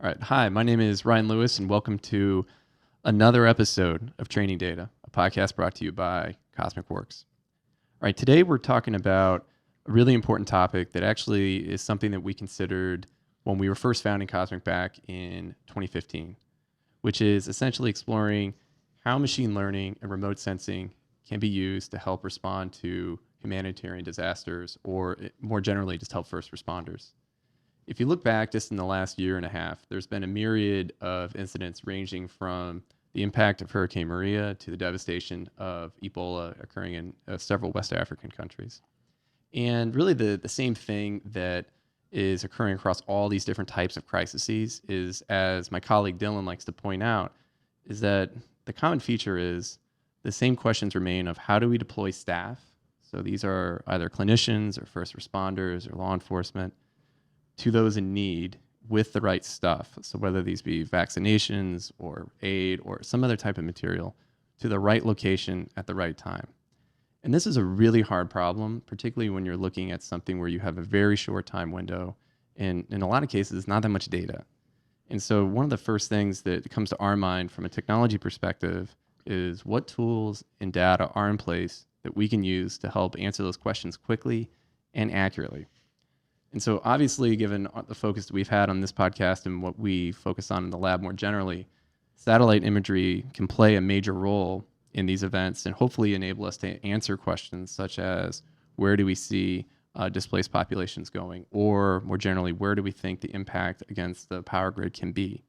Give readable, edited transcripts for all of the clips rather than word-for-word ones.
All right. Hi, my name is Ryan Lewis, and welcome to another episode of Training Data, a podcast brought to you by CosmiQ. All right. Today, we're talking about a really important topic that actually is something that we considered when we were first founding CosmiQ back in 2015, which is essentially exploring how machine learning and remote sensing can be used to help respond to humanitarian disasters, or more generally, just help first responders. If you look back just in the last year and a half, there's been a myriad of incidents ranging from the impact of Hurricane Maria to the devastation of Ebola occurring in several West African countries. And really the same thing that is occurring across all these different types of crises is, as my colleague Dylan likes to point out, is that the common feature is the same questions remain of how do we deploy staff? So these are either clinicians or first responders or law enforcement, to those in need with the right stuff. So whether these be vaccinations or aid or some other type of material, to the right location at the right time. And this is a really hard problem, particularly when you're looking at something where you have a very short time window and in a lot of cases, not that much data. And so one of the first things that comes to our mind from a technology perspective is what tools and data are in place that we can use to help answer those questions quickly and accurately. And so obviously, given the focus that we've had on this podcast and what we focus on in the lab more generally, satellite imagery can play a major role in these events and hopefully enable us to answer questions such as where do we see displaced populations going, or more generally, where do we think the impact against the power grid can be.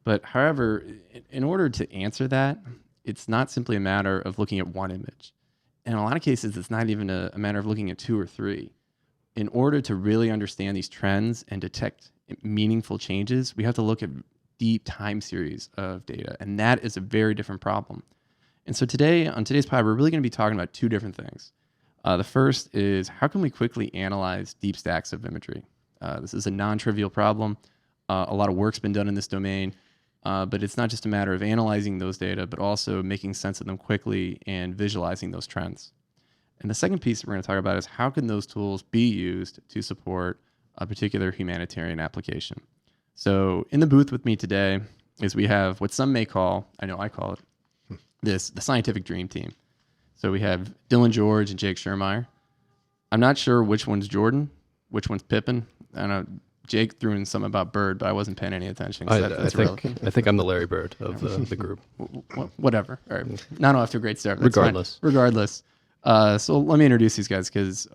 But however, in order to answer that, it's not simply a matter of looking at one image. In a lot of cases, it's not even a matter of looking at two or three. In order to really understand these trends and detect meaningful changes, we have to look at deep time series of data, and that is a very different problem. And so today, on today's pod, we're really going to be talking about two different things. The first is how can we quickly analyze deep stacks of imagery? This is a non-trivial problem. A lot of work's been done in this domain, but it's not just a matter of analyzing those data, but also making sense of them quickly and visualizing those trends. And the second piece we're going to talk about is how can those tools be used to support a particular humanitarian application. So in the booth with me today is we have what some may call, I know I call it, the scientific dream team. So we have Dylan George and Jake Shermeyer. I'm not sure which one's Jordan, which one's Pippin. I don't know. Jake threw in something about Bird, but I wasn't paying any attention. I think I'm the Larry Bird of the group. Whatever. All right. Not off to a great start. That's Regardless. fine. Regardless. So let me introduce these guys because,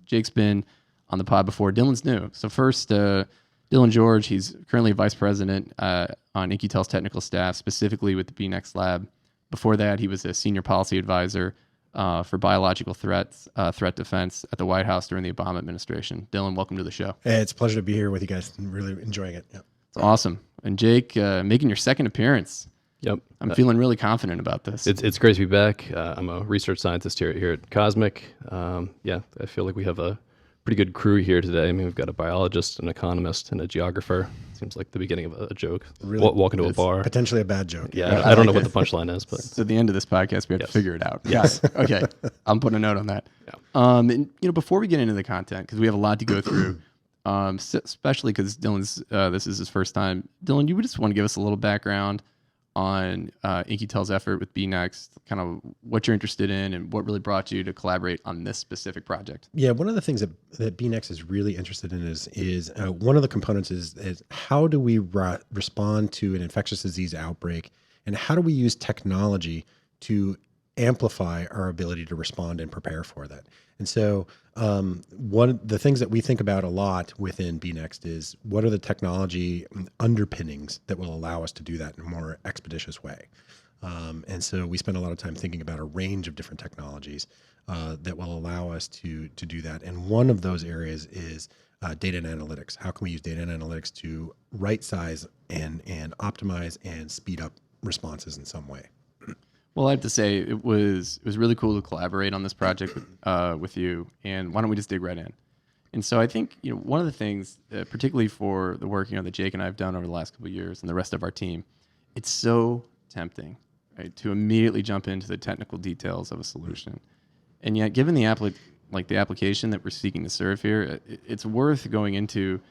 Jake's been on the pod before. Dylan's new. So first, Dylan George, he's currently vice president on In-Q-Tel's technical staff, specifically with the B.Next lab. Before that, he was a senior policy advisor for biological threat defense at the White House during the Obama administration. Dylan, welcome to the show. Hey, it's a pleasure to be here with you guys. I'm really enjoying it. Yep. It's awesome. And Jake, making your second appearance. Yep. I'm feeling really confident about this. It's great to be back. I'm a research scientist here at CosmiQ. I feel like we have a pretty good crew here today. I mean, we've got a biologist, an economist, and a geographer. Seems like the beginning of a joke. Really, walk into a bar. Potentially a bad joke. Yeah, I don't know what the punchline is, but so at the end of this podcast, we have to figure it out. Yes. Okay. I'm putting a note on that. Yeah. And before we get into the content, because we have a lot to go through, especially because Dylan's this is his first time. Dylan, you would just want to give us a little background on In-Q-Tel's effort with B.Next, kind of what you're interested in and what really brought you to collaborate on this specific project. Yeah, one of the things that B.Next is really interested in is one of the components is how do we respond to an infectious disease outbreak, and how do we use technology to amplify our ability to respond and prepare for that. And so one of the things that we think about a lot within B.Next is what are the technology underpinnings that will allow us to do that in a more expeditious way. And so we spend a lot of time thinking about a range of different technologies that will allow us to do that. And one of those areas is data and analytics. How can we use data and analytics to right size and optimize and speed up responses in some way? Well, I have to say it was really cool to collaborate on this project with you. And why don't we just dig right in? And so I think one of the things, particularly for the work that Jake and I have done over the last couple of years, and the rest of our team, it's so tempting, right, to immediately jump into the technical details of a solution. And yet, given the application that we're seeking to serve here, it's worth going into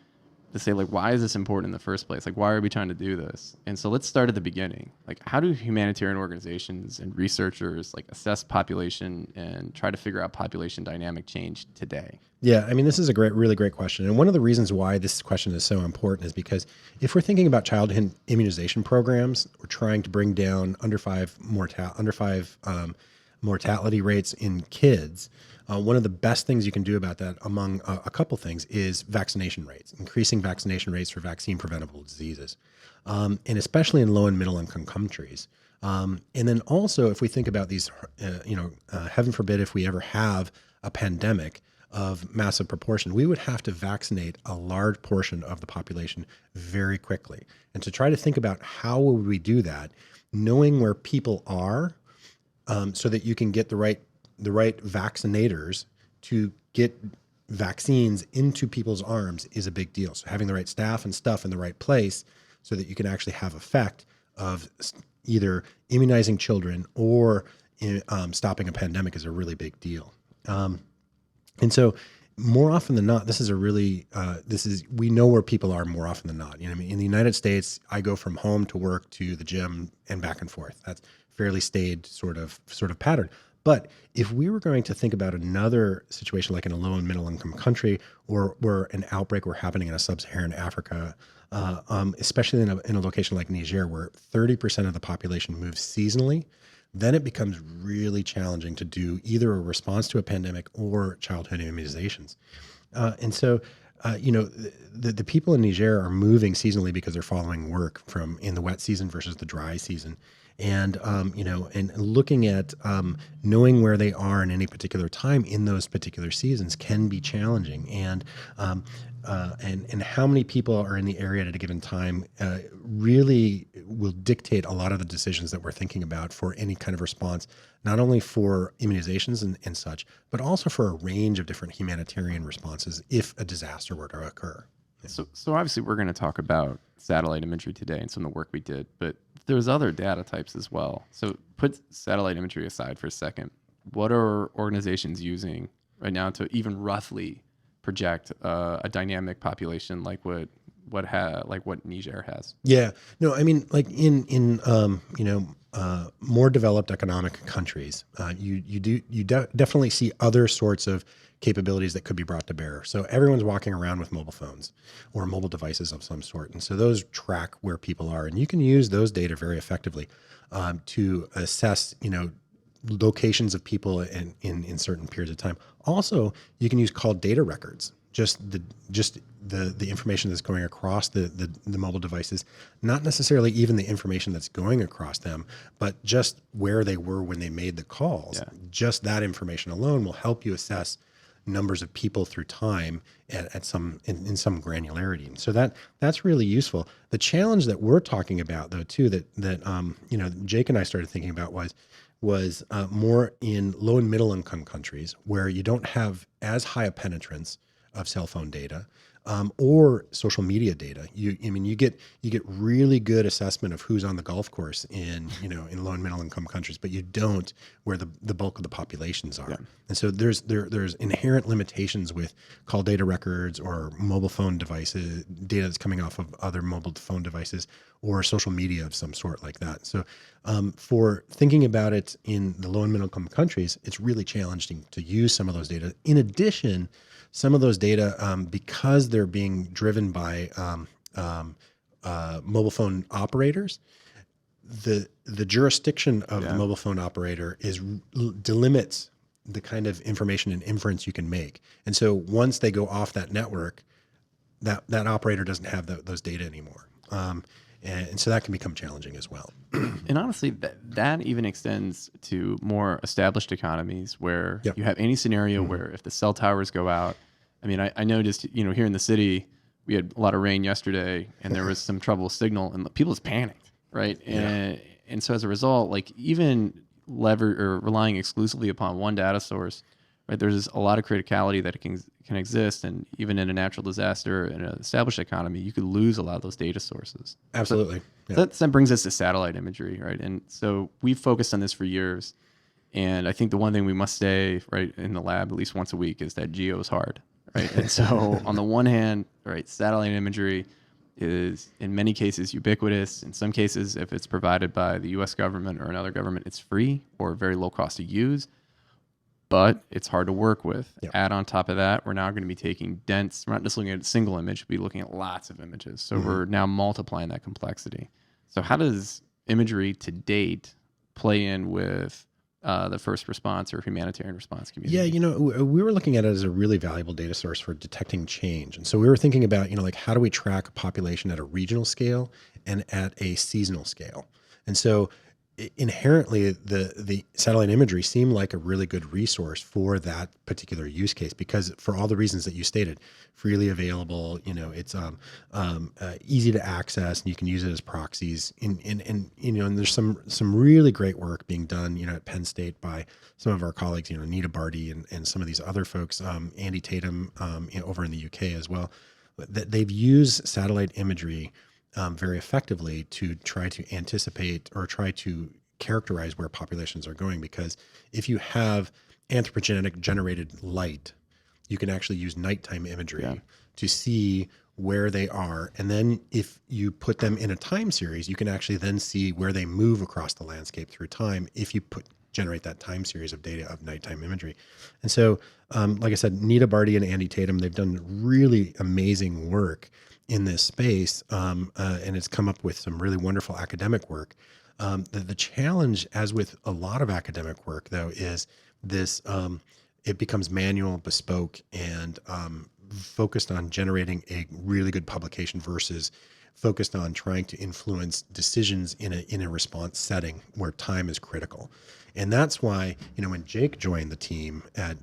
to say, like, why is this important in the first place? Like, why are we trying to do this? And so let's start at the beginning. Like, how do humanitarian organizations and researchers like assess population and try to figure out population dynamic change today? Yeah, I mean, this is a really great question. And one of the reasons why this question is so important is because if we're thinking about childhood immunization programs, we're trying to bring down under five mortality rates in kids. One of the best things you can do about that, among a couple things, is vaccination rates, increasing vaccination rates for vaccine preventable diseases, and especially in low and middle income countries. And then also, if we think about these, heaven forbid, if we ever have a pandemic of massive proportion, we would have to vaccinate a large portion of the population very quickly. And to try to think about how would we do that, knowing where people are, so that you can get the right vaccinators to get vaccines into people's arms is a big deal. So having the right staff and stuff in the right place so that you can actually have effect of either immunizing children or stopping a pandemic is a really big deal. And so more often than not, we know where people are more often than not. You know what I mean? In the United States, I go from home to work to the gym and back and forth. That's fairly staid sort of pattern. But if we were going to think about another situation like in a low and middle income country or where an outbreak were happening in a sub-Saharan Africa, especially in a location like Niger where 30% of the population moves seasonally, then it becomes really challenging to do either a response to a pandemic or childhood immunizations. And so, the people in Niger are moving seasonally because they're following work from in the wet season versus the dry season. And, and looking at knowing where they are in any particular time in those particular seasons can be challenging. And how many people are in the area at a given time really will dictate a lot of the decisions that we're thinking about for any kind of response, not only for immunizations and such, but also for a range of different humanitarian responses if a disaster were to occur. So obviously we're going to talk about satellite imagery today and some of the work we did, but there's other data types as well. So put satellite imagery aside for a second. What are organizations using right now to even roughly project a dynamic population like what Niger has? Yeah, no, I mean, like in more developed economic countries, you definitely see other sorts of capabilities that could be brought to bear. So everyone's walking around with mobile phones or mobile devices of some sort, and so those track where people are, and you can use those data very effectively to assess, locations of people in certain periods of time. Also, you can use called data records, just the information that's going across the mobile devices, not necessarily even the information that's going across them, but just where they were when they made the calls. Yeah. Just that information alone will help you assess numbers of people through time in some granularity. So that's really useful. The challenge that we're talking about, though, too, that Jake and I started thinking about was more in low and middle income countries where you don't have as high a penetrance of cell phone data or social media data. You get really good assessment of who's on the golf course in low and middle income countries, but you don't where the bulk of the populations are. Yeah. And so there's inherent limitations with call data records or mobile phone devices, data that's coming off of other mobile phone devices or social media of some sort like that. So for thinking about it in the low and middle income countries, it's really challenging to use some of those data. In addition, some of those data, because they're being driven by mobile phone operators, the jurisdiction of the mobile phone operator delimits the kind of information and inference you can make. And so once they go off that network, that operator doesn't have those data anymore. And so that can become challenging as well. And honestly, that even extends to more established economies where you have any scenario where if the cell towers go out, I mean, I noticed, here in the city, we had a lot of rain yesterday and there was some trouble with signal and people just panicked, right? Yeah. And so as a result, like even relying exclusively upon one data source, right? There's a lot of criticality that can exist, and even in a natural disaster in an established economy, you could lose a lot of those data sources. Absolutely. So that brings us to satellite imagery, right? And so we've focused on this for years, and I think the one thing we must say, right, in the lab at least once a week is that geo is hard, right? And so on the one hand, right? Satellite imagery is in many cases ubiquitous. In some cases, if it's provided by the US government or another government, it's free or very low cost to use, but it's hard to work with. Yep. Add on top of that, we're now going to be taking dense, we're not just looking at a single image, we'll be looking at lots of images. So we're now multiplying that complexity. So how does imagery to date play in with the first response or humanitarian response community? Yeah, we were looking at it as a really valuable data source for detecting change. And so we were thinking about, like, how do we track a population at a regional scale and at a seasonal scale? And so inherently, the satellite imagery seemed like a really good resource for that particular use case, because for all the reasons that you stated, freely available, it's easy to access, and you can use it as proxies. And there's some really great work being done, at Penn State by some of our colleagues, Nita Barty and some of these other folks, Andy Tatum, over in the UK as well, that they've used satellite imagery very effectively to try to anticipate or try to characterize where populations are going. Because if you have anthropogenic generated light, you can actually use nighttime imagery to see where they are. And then if you put them in a time series, you can actually then see where they move across the landscape through time if you generate that time series of data of nighttime imagery. And so, like I said, Nita Barty and Andy Tatum, they've done really amazing work in this space, and it's come up with some really wonderful academic work. The challenge, as with a lot of academic work, though, is this: it becomes manual, bespoke, and focused on generating a really good publication versus focused on trying to influence decisions in a response setting where time is critical. And that's why, when Jake joined the team at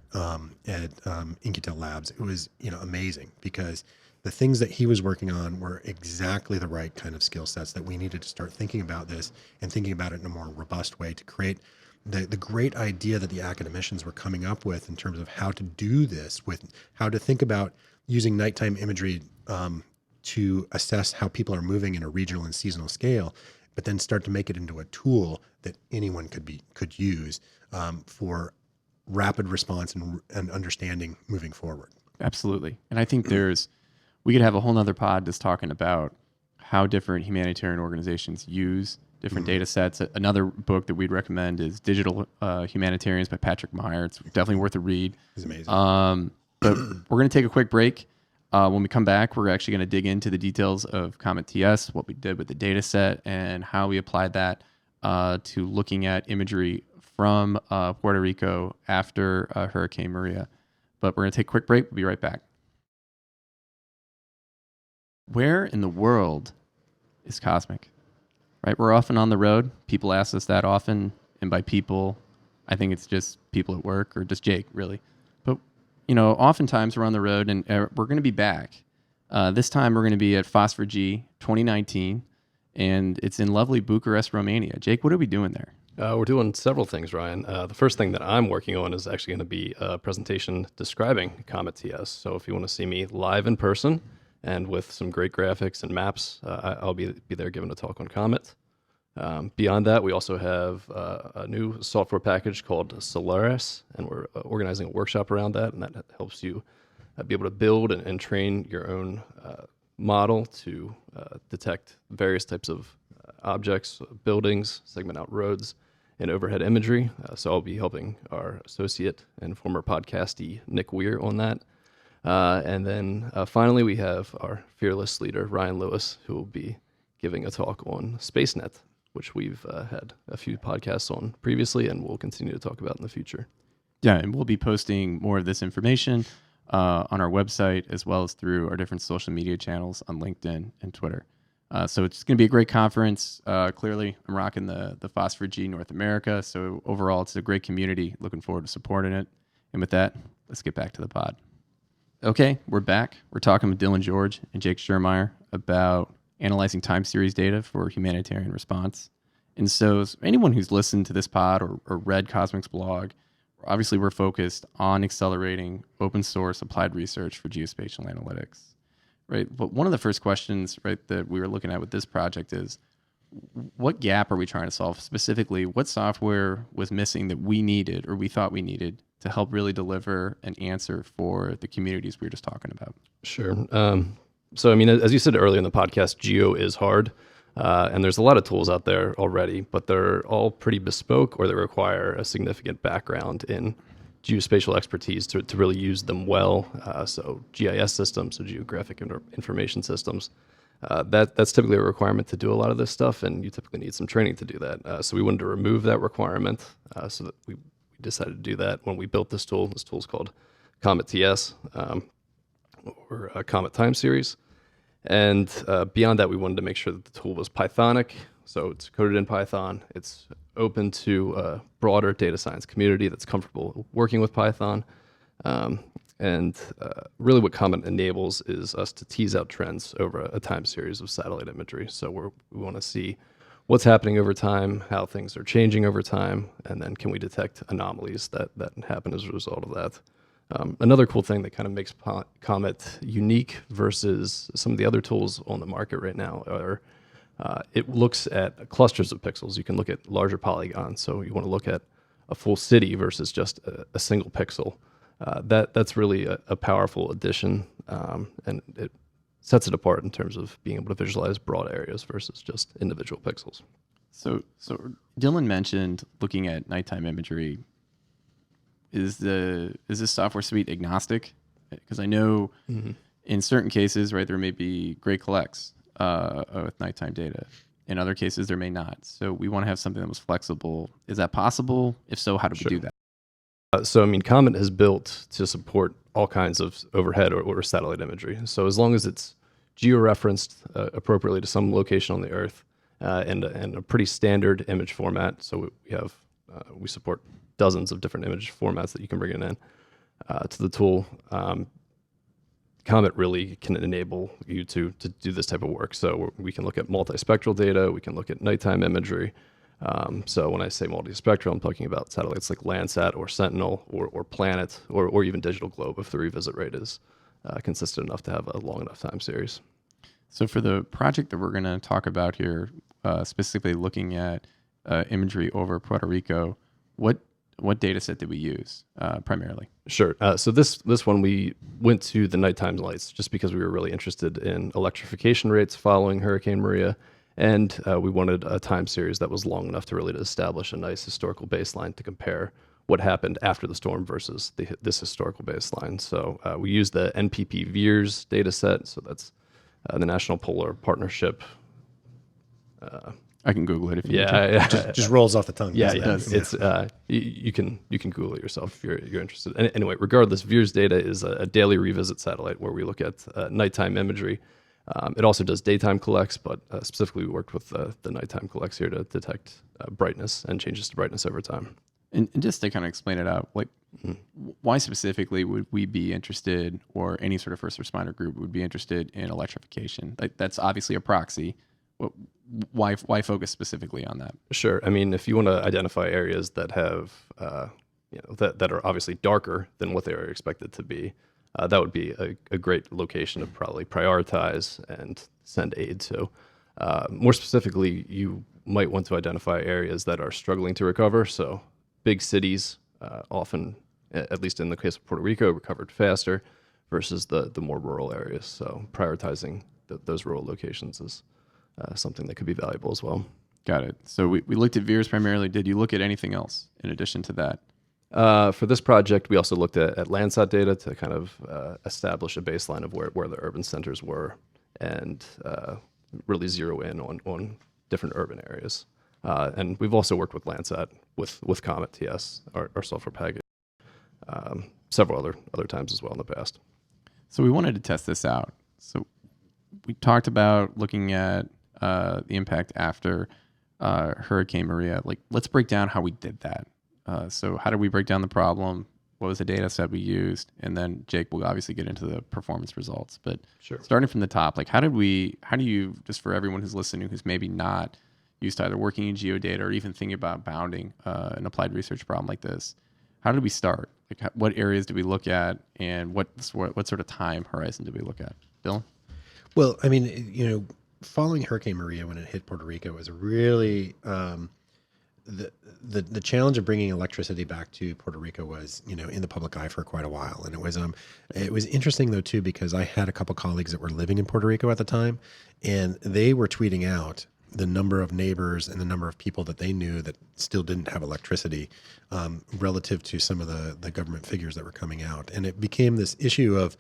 In-Q-Tel Labs, it was amazing, because the things that he was working on were exactly the right kind of skill sets that we needed to start thinking about this and thinking about it in a more robust way to create the great idea that the academicians were coming up with in terms of how to do this, with how to think about using nighttime imagery to assess how people are moving in a regional and seasonal scale, but then start to make it into a tool that anyone could use for rapid response and understanding moving forward. Absolutely. And I think we could have a whole nother pod just talking about how different humanitarian organizations use different data sets. Another book that we'd recommend is Digital Humanitarians by Patrick Meyer. It's definitely worth a read. It's amazing. But we're going to take a quick break. When we come back, we're actually going to dig into the details of CometTS, what we did with the data set, and how we applied that to looking at imagery from Puerto Rico after Hurricane Maria. But we're going to take a quick break. We'll be right back. Where in the world is CosmiQ? Right? We're often on the road. People ask us that often. And by people, I think it's just people at work or just Jake, really. But, oftentimes we're on the road, and we're going to be back. This time we're going to be at Phosphor G19, and it's in lovely Bucharest, Romania. Jake, what are we doing there? We're doing several things, Ryan. The first thing that I'm working on is actually going to be a presentation describing CometTS. So if you want to see me live in person and with some great graphics and maps, I'll be there giving a talk on Comet. Beyond that, we also have a new software package called Solaris, and we're organizing a workshop around that, and that helps you be able to build and train your own model to detect various types of objects, buildings, segment out roads, and overhead imagery. So I'll be helping our associate and former podcastee Nick Weir on that. And then finally, we have our fearless leader, Ryan Lewis, who will be giving a talk on SpaceNet, which we've had a few podcasts on previously and we'll continue to talk about in the future. Yeah, and we'll be posting more of this information on our website as well as through our different social media channels on LinkedIn and Twitter. So it's going to be a great conference. Clearly, I'm rocking the Phosphor G North America. So overall, it's a great community. Looking forward to supporting it. And with that, let's get back to the pod. Okay, we're back. We're talking with Dylan George and Jake Shermeyer about analyzing time series data for humanitarian response. And so anyone who's listened to this pod or read CosmiQ's blog, obviously we're focused on accelerating open source applied research for geospatial analytics, right? But one of the first questions, right, that we were looking at with this project is, what gap are we trying to solve? Specifically, what software was missing that we needed or we thought we needed to help really deliver an answer for the communities we were just talking about? Sure. So, I mean, as you said earlier in the podcast, geo is hard. And there's a lot of tools out there already, but they're all pretty bespoke or they require a significant background in geospatial expertise to really use them well. So GIS systems, so geographic information systems, that's typically a requirement to do a lot of this stuff, and you typically need some training to do that. So we wanted to remove that requirement, so that we decided to do that when we built this tool. This tool is called CometTS, or Comet Time Series. And beyond that, we wanted to make sure that the tool was Pythonic. So it's coded in Python. It's open to a broader data science community that's comfortable working with Python. And really what Comet enables is us to tease out trends over a time series of satellite imagery. So we want to see what's happening over time, how things are changing over time, and then can we detect anomalies that happen as a result of that. Another cool thing that kind of makes Comet unique versus some of the other tools on the market right now are it looks at clusters of pixels. You can look at larger polygons. So you want to look at a full city versus just a single pixel. That's really a powerful addition, and it sets it apart in terms of being able to visualize broad areas versus just individual pixels. So Dylan mentioned looking at nighttime imagery. Is this software suite agnostic? Because I know in certain cases, right, there may be great collects with nighttime data. In other cases, there may not. So we want to have something that was flexible. Is that possible? If so, how do we do that? So, I mean, Comet is built to support all kinds of overhead or satellite imagery. So as long as it's georeferenced appropriately to some location on the Earth and a pretty standard image format. So we support dozens of different image formats that you can bring in to the tool. Comet really can enable you to do this type of work. So we can look at multispectral data. We can look at nighttime imagery. So when I say multispectral, I'm talking about satellites like Landsat or Sentinel or Planet or even Digital Globe if the revisit rate is consistent enough to have a long enough time series. So for the project that we're going to talk about here, specifically looking at imagery over Puerto Rico, what data set did we use primarily? Sure. So this one, we went to the nighttime lights just because we were really interested in electrification rates following Hurricane Maria. And we wanted a time series that was long enough to really establish a nice historical baseline to compare what happened after the storm versus this historical baseline. So we used the NPP VIIRS data set. So that's the National Polar Partnership. I can Google it if you need to. Yeah. Just rolls off the tongue. Yeah, it does. It's you can Google it yourself if you're interested. Anyway, regardless, VIIRS data is a daily revisit satellite where we look at nighttime imagery. It also does daytime collects, but specifically we worked with the nighttime collects here to detect brightness and changes to brightness over time. And just to kind of explain it out, like why specifically would we be interested, or any sort of first responder group would be interested in electrification? Like that's obviously a proxy. Why focus specifically on that? Sure. I mean, if you want to identify areas that have, that are obviously darker than what they are expected to be, that would be a great location to probably prioritize and send aid to. More specifically, you might want to identify areas that are struggling to recover. So big cities often, at least in the case of Puerto Rico, recovered faster versus the more rural areas. So prioritizing those rural locations is something that could be valuable as well. Got it. So we looked at VIIRS primarily. Did you look at anything else in addition to that? For this project, we also looked at Landsat data to kind of establish a baseline of where the urban centers were and really zero in on different urban areas. And we've also worked with Landsat with CometTS, our software package, several other times as well in the past. So we wanted to test this out. So we talked about looking at the impact after Hurricane Maria. Like, let's break down how we did that. So how did we break down the problem? What was the data set we used? And then Jake will obviously get into the performance results. But sure. Starting from the top, like how do you, just for everyone who's listening, who's maybe not used to either working in geodata or even thinking about bounding an applied research problem like this, how did we start? Like what areas did we look at, and what sort of time horizon did we look at? Dylan? Well, I mean, following Hurricane Maria when it hit Puerto Rico was a really the challenge of bringing electricity back to Puerto Rico was, in the public eye for quite a while. And it was interesting though too, because I had a couple colleagues that were living in Puerto Rico at the time, and they were tweeting out the number of neighbors and the number of people that they knew that still didn't have electricity, relative to some of the government figures that were coming out. And it became this issue of,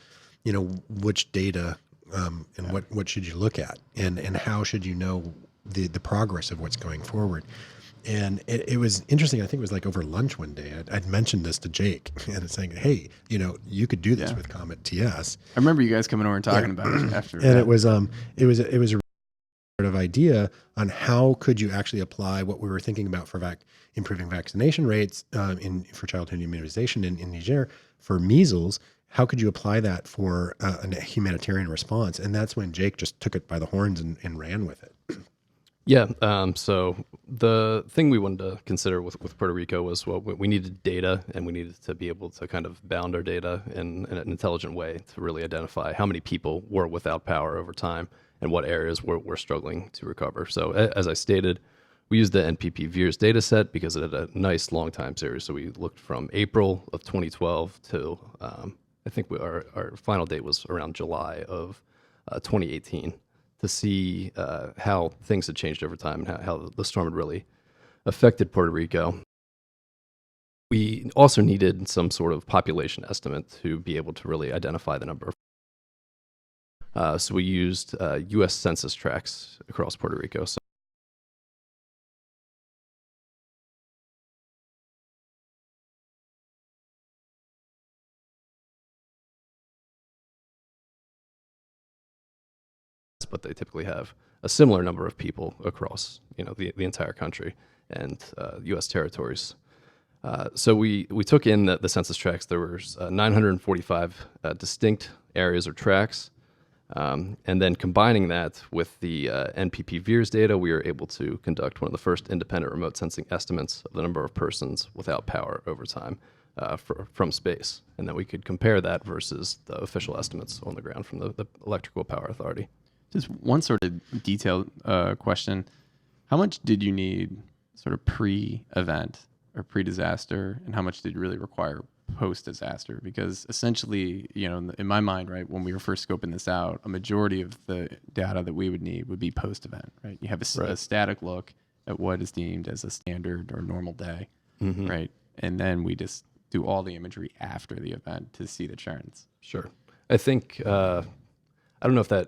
which data, and what should you look at, and how should you know the progress of what's going forward. And it was interesting. I think it was like over lunch one day. I'd mentioned this to Jake, and it's saying, "Hey, you could do this with CometTS." I remember you guys coming over and talking about it after. And it was a sort of idea on how could you actually apply what we were thinking about for improving vaccination rates, for childhood immunization in Niger for measles. How could you apply that for a humanitarian response? And that's when Jake just took it by the horns and ran with it. Yeah. So the thing we wanted to consider with Puerto Rico was, well, we needed data, and we needed to be able to kind of bound our data in an intelligent way to really identify how many people were without power over time and what areas were struggling to recover. So as I stated, we used the NPP VIIRS data set because it had a nice long time series. So we looked from April of 2012 to I think our final date was around July of 2018. To see how things had changed over time and how the storm had really affected Puerto Rico. We also needed some sort of population estimate to be able to really identify the number. So we used U.S. Census tracts across Puerto Rico. So but they typically have a similar number of people across, the entire country and U.S. territories. So we took in the census tracts. There were 945 distinct areas or tracts, and then combining that with the NPP VIIRS data, we were able to conduct one of the first independent remote sensing estimates of the number of persons without power over time from space, and then we could compare that versus the official estimates on the ground from the Electrical Power Authority. Just one sort of detailed question. How much did you need sort of pre-event or pre-disaster, and how much did you really require post-disaster? Because essentially, in my mind, right, when we were first scoping this out, a majority of the data that we would need would be post-event, right? You have a static look at what is deemed as a standard or normal day, right? And then we just do all the imagery after the event to see the trends. Sure. I think, I don't know if I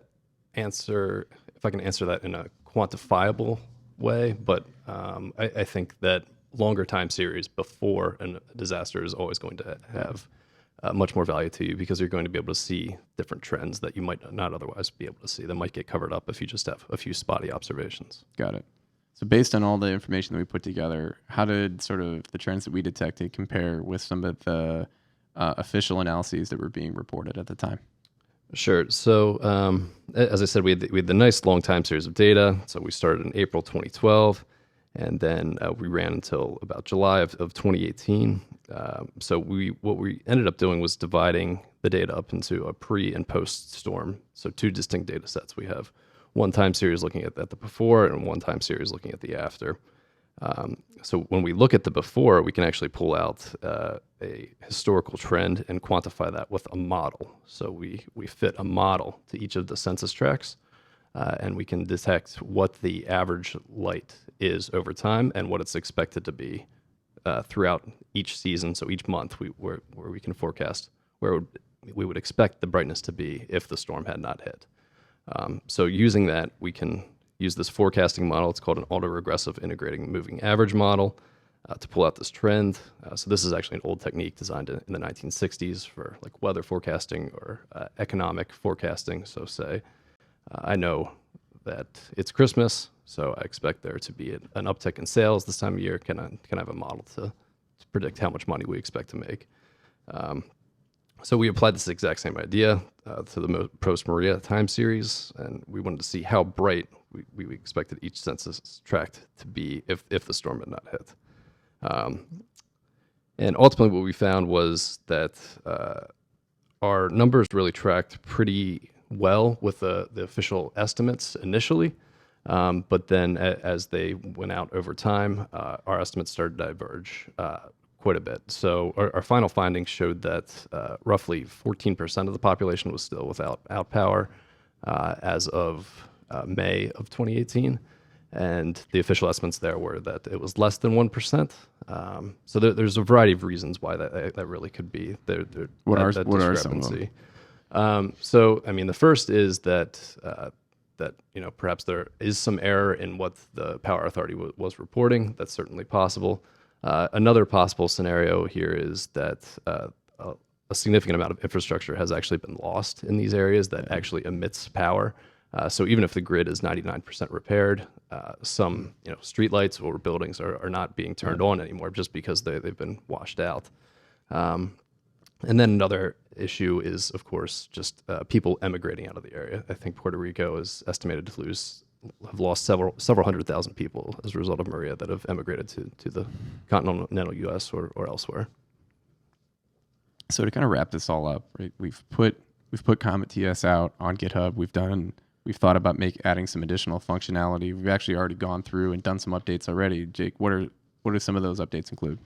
can answer that in a quantifiable way, but I think that longer time series before a disaster is always going to have much more value to you, because you're going to be able to see different trends that you might not otherwise be able to see that might get covered up if you just have a few spotty observations. Got it. So based on all the information that we put together, how did sort of the trends that we detected compare with some of the official analyses that were being reported at the time? Sure. So as I said, we had the nice long time series of data. So we started in April 2012, and then we ran until about July of 2018. So what we ended up doing was dividing the data up into a pre and post storm. So two distinct data sets. We have one time series looking at the before and one time series looking at the after. So when we look at the before, we can actually pull out a historical trend and quantify that with a model. So we fit a model to each of the census tracts, and we can detect what the average light is over time and what it's expected to be throughout each season. So each month, where we can forecast where we would expect the brightness to be if the storm had not hit. So using that, we can use this forecasting model. It's called an autoregressive integrating moving average model to pull out this trend. So this is actually an old technique designed in the 1960s for like weather forecasting or economic forecasting. So say, I know that it's Christmas, so I expect there to be an uptick in sales this time of year. Can I have a model to predict how much money we expect to make? So we applied this exact same idea to the post-Maria time series, and we wanted to see how bright we expected each census tract to be if the storm had not hit. And ultimately what we found was that our numbers really tracked pretty well with the official estimates initially, But then as they went out over time, our estimates started to diverge quite a bit. So our final findings showed that roughly 14% of the population was still without power as of May of 2018. And the official estimates there were that it was less than 1%. So there's a variety of reasons why that really could be What are that some of them? So, I mean, the first is that perhaps there is some error in what the power authority was reporting. That's certainly possible. Another possible scenario here is that a significant amount of infrastructure has actually been lost in these areas that actually emits power. So even if the grid is 99% repaired, some streetlights or buildings are not being turned on anymore just because they've been washed out. And then another issue is, of course, just people emigrating out of the area. I think Puerto Rico is estimated to have lost several hundred thousand people as a result of Maria that have emigrated to the continental U.S. or elsewhere. So to kind of wrap this all up, right? We've put CometTS out on GitHub. We've thought about adding some additional functionality. We've actually already gone through and done some updates already. Jake, what do some of those updates include?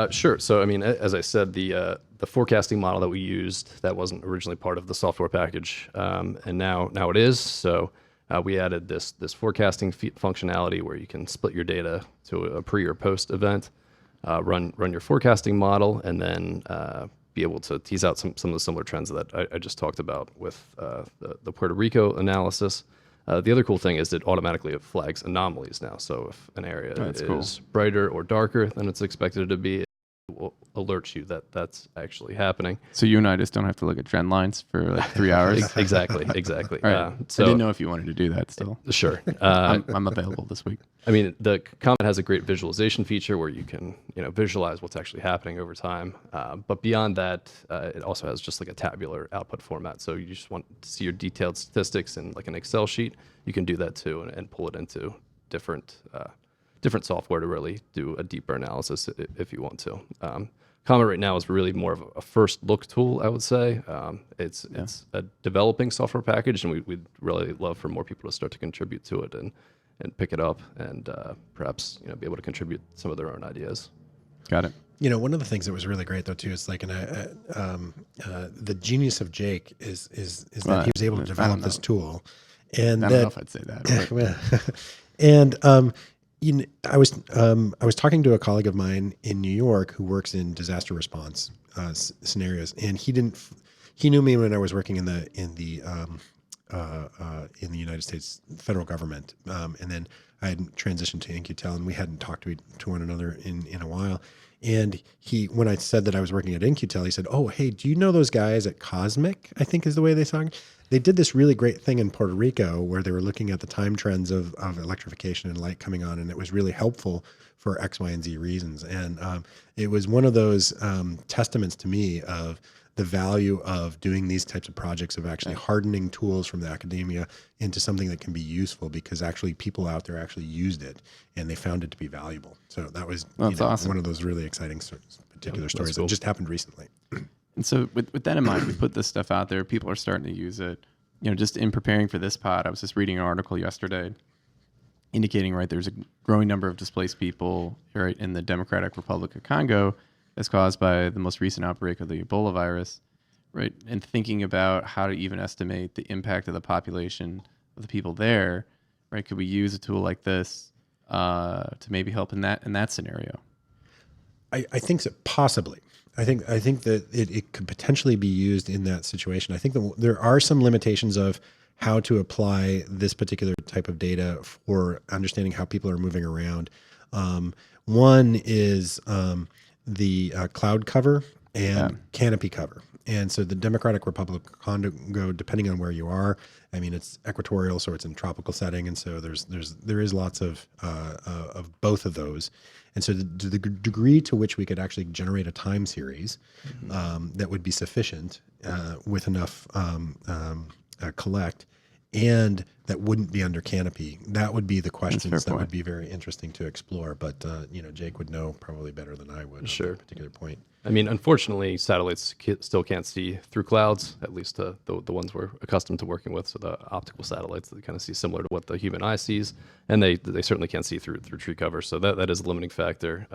Sure. So, I mean, as I said, the forecasting model that we used, that wasn't originally part of the software package, and now it is. So we added this forecasting functionality where you can split your data to a pre or post event, run your forecasting model, and then be able to tease out some of the similar trends that I just talked about with the Puerto Rico analysis. The other cool thing is it automatically flags anomalies now. So if an area is brighter or darker than it's expected to be, it will alert you that that's actually happening. So you and I just don't have to look at trend lines for like 3 hours? Exactly. All right. So I didn't know if you wanted to do that still. Sure. I'm available this week. I mean, the Comet has a great visualization feature where you can, visualize what's actually happening over time. But beyond that, it also has just like a tabular output format. So you just want to see your detailed statistics in like an Excel sheet. You can do that too and pull it into different software to really do a deeper analysis if you want to. Comet right now is really more of a first look tool, I would say. It's a developing software package, and we'd really love for more people to start to contribute to it and pick it up and perhaps be able to contribute some of their own ideas. Got it. One of the things that was really great though too is like the genius of Jake is that he was able to develop this tool, and I don't know if I'd say that. And I was talking to a colleague of mine in New York who works in disaster response scenarios, and he knew me when I was working in the United States federal government, and then I had transitioned to In-Q-Tel, and we hadn't talked to one another in a while. And when I said that I was working at In-Q-Tel, he said, "Oh, hey, do you know those guys at CosmiQ?" I think is the way they sung. They did this really great thing in Puerto Rico where they were looking at the time trends of electrification and light coming on, and it was really helpful for X, Y, and Z reasons. And it was one of those testaments to me of the value of doing these types of projects, of actually hardening tools from the academia into something that can be useful, because actually people out there actually used it and they found it to be valuable. So that was awesome. One of those really exciting particular stories that just happened recently. And so with that in mind, we put this stuff out there. People are starting to use it. Just in preparing for this pod, I was just reading an article yesterday indicating, right, there's a growing number of displaced people, right, in the Democratic Republic of Congo as caused by the most recent outbreak of the Ebola virus, right? And thinking about how to even estimate the impact of the population of the people there, right? Could we use a tool like this to maybe help in that scenario? I think so, possibly. I think that it could potentially be used in that situation. I think that there are some limitations of how to apply this particular type of data for understanding how people are moving around. One is the cloud cover and canopy cover. And so the Democratic Republic of Congo, depending on where you are, I mean, it's equatorial, so it's in tropical setting, and so there is lots of both of those. And so the degree to which we could actually generate a time series that would be sufficient with enough collect and that wouldn't be under canopy? That would be the questions that point. would be very interesting to explore. But Jake would know probably better than I would Sure. on that particular point. I mean, unfortunately, satellites still can't see through clouds, at least the ones we're accustomed to working with. So the optical satellites, they kind of see similar to what the human eye sees, and they certainly can't see through tree cover. So that is a limiting factor.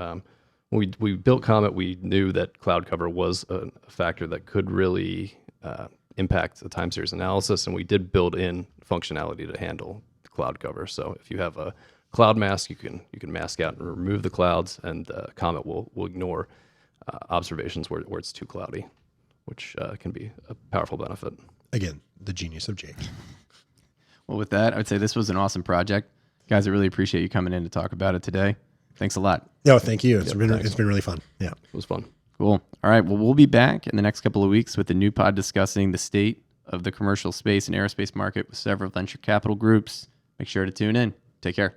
When we built Comet, we knew that cloud cover was a factor that could really impact the time series analysis, and we did build in functionality to handle the cloud cover. So if you have a cloud mask, you can mask out and remove the clouds, and Comet will ignore observations where it's too cloudy, which can be a powerful benefit. Again, the genius of Jake. Well, with that, I would say this was an awesome project. Guys, I really appreciate you coming in to talk about it today. Thanks a lot. No, thank you. It's been really fun. Yeah. It was fun. Cool. All right. Well, we'll be back in the next couple of weeks with a new pod discussing the state of the commercial space and aerospace market with several venture capital groups. Make sure to tune in. Take care.